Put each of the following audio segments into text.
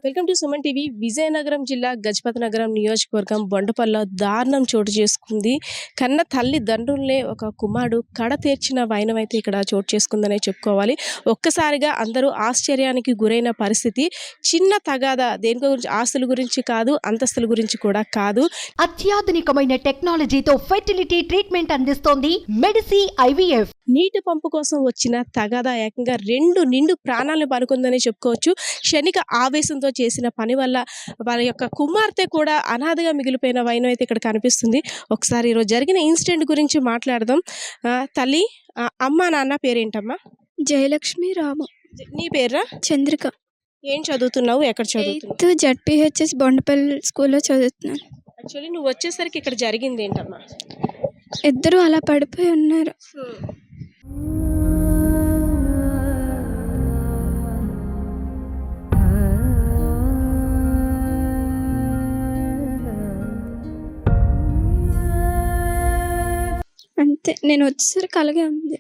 Welcome to Suman TV. Vizianagaram జిల్లా గజపతి నగరం నియోజకవర్గం బొండపల్లిలో దారుణం చోటు చేసుకుంది. కన్న తల్లిదండ్రులనే ఒక కుమారుడు కడ తీర్చిన వైనం అయితే ఇక్కడ చోటు చేసుకుందనే చెప్పుకోవాలి. ఒక్కసారిగా అందరూ ఆశ్చర్యానికి గురైన పరిస్థితి. చిన్న తగాదా, దేని గురించి, ఆస్తుల గురించి కాదు, అంతస్తుల గురించి కూడా కాదు. అత్యాధునికమైన టెక్నాలజీతో ఫెర్టిలిటీ ట్రీట్మెంట్ అందిస్తోంది మెడిసి ఐవీఎఫ్. నీటి పంపు కోసం వచ్చిన తగాదా ఏకంగా 2 నిండు ప్రాణాలను పలుకుందని చెప్పుకోవచ్చు. క్షణిక ఆవేశంతో చేసిన పని వల్ల వాళ్ళ యొక్క కుమార్తె కూడా అనాథగా మిగిలిపోయిన వైనం అయితే ఇక్కడ కనిపిస్తుంది. ఒకసారి ఈరోజు జరిగిన ఇన్సిడెంట్ గురించి మాట్లాడదాం. తల్లి, అమ్మ నాన్న పేరేంటమ్మా? జయలక్ష్మి, రాము. నీ పేరా? చంద్రిక. ఏం చదువుతున్నావు? ఎక్కడ చదువుతున్నావు? 8th జడ్పీహెచ్ఎస్ బొండపల్లి స్కూల్లో చదువుతున్నాను. యాక్చువల్లీ నువ్వు వచ్చేసరికి ఇక్కడ జరిగింది ఏంటమ్మా? ఇద్దరు అలా పడిపోయి ఉన్నారు. అంతే, నేను వచ్చేసరికి అలాగే ఉంది.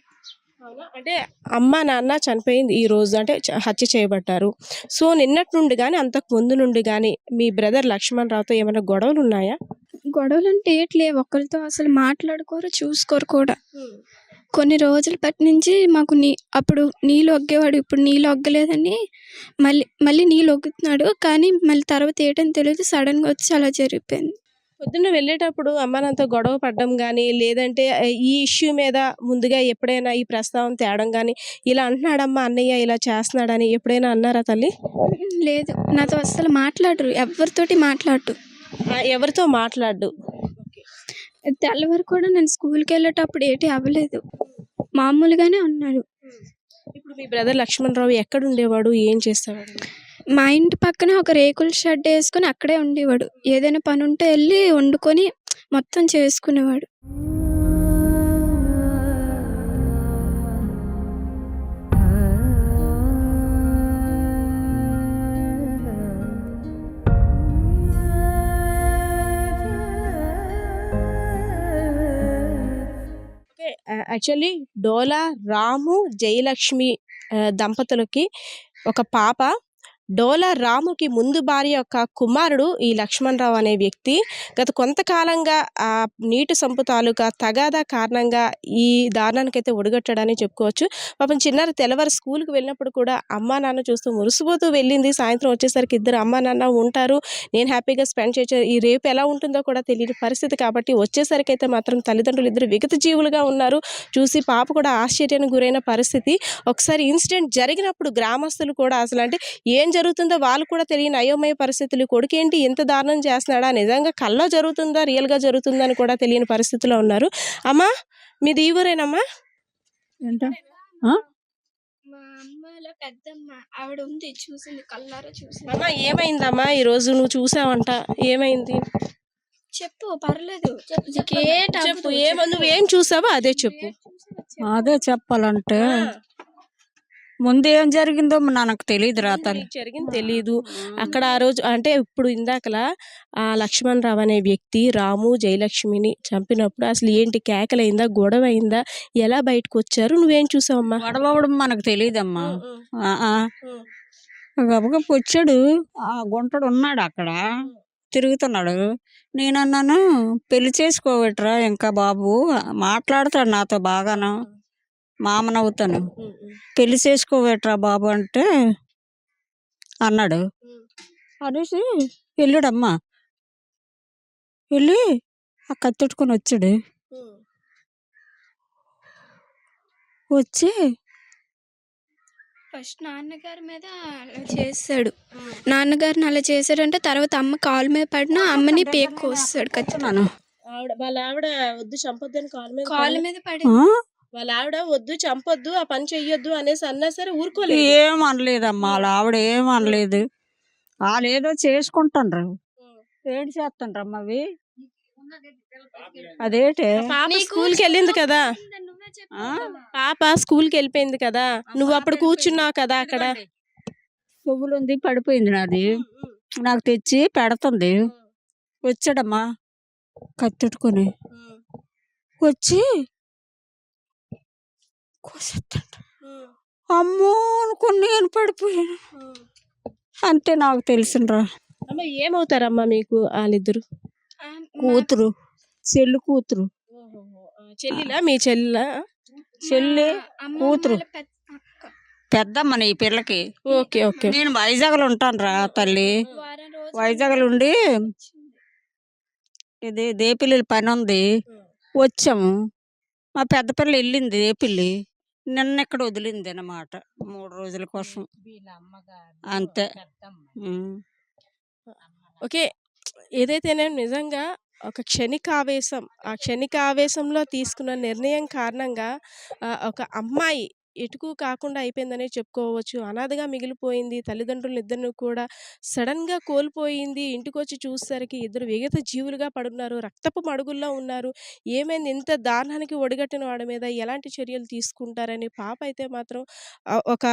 అంటే అమ్మ నాన్న చనిపోయింది ఈ రోజు, అంటే హత్య చేయబడ్డారు. సో నిన్నటి నుండి కానీ అంతకు ముందు నుండి కానీ మీ బ్రదర్ లక్ష్మణ్ రావుతో ఏమైనా గొడవలు ఉన్నాయా? గొడవలు అంటే ఏట్లే, ఒకరితో అసలు మాట్లాడుకోరు, చూసుకోరు కూడా. కొన్ని రోజుల పట్టి నుంచి మాకు అప్పుడు నీళ్ళు ఒగ్గేవాడు, ఇప్పుడు నీళ్ళు ఒగ్గలేదని మళ్ళీ నీళ్ళు ఒగ్గుతున్నాడు. కానీ మళ్ళీ తర్వాత ఏంటని తెలియదు, సడన్గా వచ్చి అలా జరిగిపోయింది. పొద్దున్న వెళ్ళేటప్పుడు అమ్మ నాన్నతో గొడవ పడ్డం కానీ, లేదంటే ఈ ఇష్యూ మీద ముందుగా ఎప్పుడైనా ఈ ప్రస్తావన తేడం కానీ, ఇలా అంటున్నాడమ్మా అన్నయ్య ఇలా చేస్తున్నాడని ఎప్పుడైనా అన్నారా తల్లి? లేదు, నాతో అస్సలు మాట్లాడరు, ఎవరితోటి మాట్లాడు. ఎవరితో మాట్లాడు? తెల్లవారు కూడా నేను స్కూల్కి వెళ్ళేటప్పుడు ఏటి అవ్వలేదు, మామూలుగానే ఉన్నాడు. ఇప్పుడు మీ బ్రదర్ లక్ష్మణ్ రావు ఎక్కడ ఉండేవాడు, ఏం చేసేవాడు? మా ఇంటి పక్కన ఒక రేకుల షెడ్ వేసుకుని అక్కడే ఉండేవాడు. ఏదైనా పని ఉంటే వెళ్ళి వండుకొని మొత్తం చేసుకునేవాడు. యాక్చువల్లీ డోలా రాము జయలక్ష్మి దంపతులకి ఒక పాప. డోలా రాముకి ముందు భార్య యొక్క కుమారుడు ఈ లక్ష్మణ్ రావు అనే వ్యక్తి. గత కొంతకాలంగా ఆ నీటి సంపు తాలూకా తగాదా కారణంగా ఈ దారుణానికి అయితే ఒడిగట్టాడని చెప్పుకోవచ్చు. పాపం చిన్నారి తెల్లవారు స్కూల్కి వెళ్ళినప్పుడు కూడా అమ్మా నాన్న చూస్తూ మురిసిపోతూ వెళ్ళింది. సాయంత్రం వచ్చేసరికి ఇద్దరు అమ్మా నాన్న ఉంటారు, నేను హ్యాపీగా స్పెండ్ చేయొచ్చు. ఈ రేపు ఎలా ఉంటుందో కూడా తెలియని పరిస్థితి కాబట్టి వచ్చేసరికి అయితే మాత్రం తల్లిదండ్రులు ఇద్దరు విగత జీవులుగా ఉన్నారు. చూసి పాప కూడా ఆశ్చర్యానికి గురైన పరిస్థితి. ఒకసారి ఇన్సిడెంట్ జరిగినప్పుడు గ్రామస్తులు కూడా అసలు అంటే ఏం జరుగుతుందో వాళ్ళు కూడా తెలియని అయోమయ పరిస్థితులు. కొడుకేంటి ఇంత దారుణం చేస్తున్నాడా, నిజంగా కల్లో జరుగుతుందా, రియల్గా జరుగుతుందా అని కూడా తెలియని పరిస్థితిలో ఉన్నారు. అమ్మా మీది ఈ ఊరేనమ్మా? మా అమ్మలో పెద్దమ్మ ఆవిడ ఉంది, చూసింది, కళ్ళారా చూసింది. అమ్మా ఏమైందమ్మా ఈరోజు? నువ్వు చూసావంట, ఏమైంది చెప్పు, పర్లేదు చెప్పు. నువ్వేం చూసావో అదే చెప్పు. అదే చెప్పాలంటే ముందు ఏం జరిగిందో నాకు తెలియదు. జరిగింది తెలీదు అక్కడ ఆ రోజు. అంటే ఇప్పుడు ఇందాకలా ఆ లక్ష్మణ్ రావు అనే వ్యక్తి రాము జయలక్ష్మిని చంపినప్పుడు అసలు ఏంటి, కేకలైందా, గొడవ అయిందా, ఎలా బయటకు వచ్చారు, నువ్వేం చూసావమ్మా? గొడవ అవడం మనకు తెలియదమ్మా. గబగబ వచ్చాడు, ఆ గుంటడు ఉన్నాడు అక్కడ తిరుగుతున్నాడు. నేనన్నాను పెళ్లి చేసుకోవట్రా ఇంకా బాబు, మాట్లాడతాడు నాతో బాగాను, మామనవుతాను, పెళ్లి చేసుకోవేట్రా బాబు అంటే అన్నాడు. అనేసి వెళ్ళాడమ్మా, వెళ్ళి ఆ కత్తెట్టుకొని వచ్చాడు. వచ్చి ఫస్ట్ నాన్నగారి మీద అలా చేస్తాడు. నాన్నగారిని అలా చేశాడంటే తర్వాత అమ్మ కాలు మీద పడినా అమ్మని పేక్కు వస్తాడు కత్తినాను. వాళ్ళ ఆవిడ వద్దు చంపొద్దని కాలు మీద పడి, వాళ్ళ ఆవిడ వద్దు చంపొద్దు ఆ పని చెయ్యొద్దు అనేసి అన్నా సరే ఊరుకోలేదు. ఏమనలేదమ్మా, వాళ్ళ ఆవిడ ఏమనలేదు. వాళ్ళు ఏదో చేసుకుంటారు, ఏం చేస్తుండ్రమ్మా అవి. అదేంటి పాప స్కూల్కి వెళ్ళింది కదా, పాప స్కూల్కి వెళ్ళిపోయింది కదా, నువ్వు అప్పుడు కూర్చున్నావు కదా అక్కడ. పువ్వులు ఉంది పడిపోయింది, నాది నాకు తెచ్చి పెడుతుంది. వచ్చాడమ్మా కత్తెట్టుకొని వచ్చి కోసేస్తాడు. అమ్మో అనుకుని నేను పడిపోయాను. అంతే నాకు తెలిసినరా. అమ్మ ఏమవుతారమ్మా మీకు వాళ్ళిద్దరు? కూతురు, చెల్లి కూతురు. చెల్లిలా మీ చెల్లిలా? చెల్లి కూతురు. అక్క పెద్దమ్మని ఈ పిల్లకి. Okay okay. నేను వైజాగ్లో ఉంటానురా తల్లి. వారం రోజులు వైజాగ్లో ఉండి ఇది దేపిల్లి పని ఉంది, వచ్చాము. మా పెద్ద పిల్ల వెళ్ళింది దేపిల్లి, నిన్న ఇక్కడ వదిలింది అన్నమాట 3 రోజుల కోసం. అంతే. ఉమ్. ఓకే. ఏదైతేనే నిజంగా ఒక క్షణికావేశం, ఆ క్షణికావేశంలో తీసుకున్న నిర్ణయం కారణంగా ఒక అమ్మాయి ఎటుకు కాకుండా అయిపోయిందనే చెప్పుకోవచ్చు. అనాథగా మిగిలిపోయింది. తల్లిదండ్రులిద్దరిని కూడా సడెన్‌గా కోల్పోయింది. ఇంటికొచ్చి చూసేసరికి ఇద్దరు విగత జీవులుగా పడున్నారు. రక్తపు మడుగుల్లో ఉన్నారు. ఏమైంది? ఇంత దారుణానికి ఒడిగట్టిన వాడి మీద ఎలాంటి చర్యలు తీసుకుంటారని పాప అయితే మాత్రం ఒక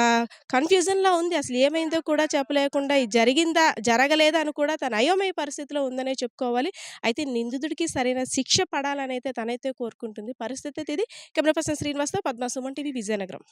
కన్‌ఫ్యూజన్‌లో ఉంది. అసలు ఏమైందో కూడా చెప్పలేకుండా ఇది జరిగిందా? జరగలేదా? అని కూడా తను అయోమయ పరిస్థితిలో ఉందనే చెప్పుకోవాలి. అయితే నిందితుడికి సరైన శిక్ష పడాలనైతే తనైతే కోరుకుంటుంది. పరిస్థితి అయితే ఇది. కెమెరా పర్సన్ శ్రీనివాస్‌తో పద్మ, సుమన్ టీవీ, విజయనగరం.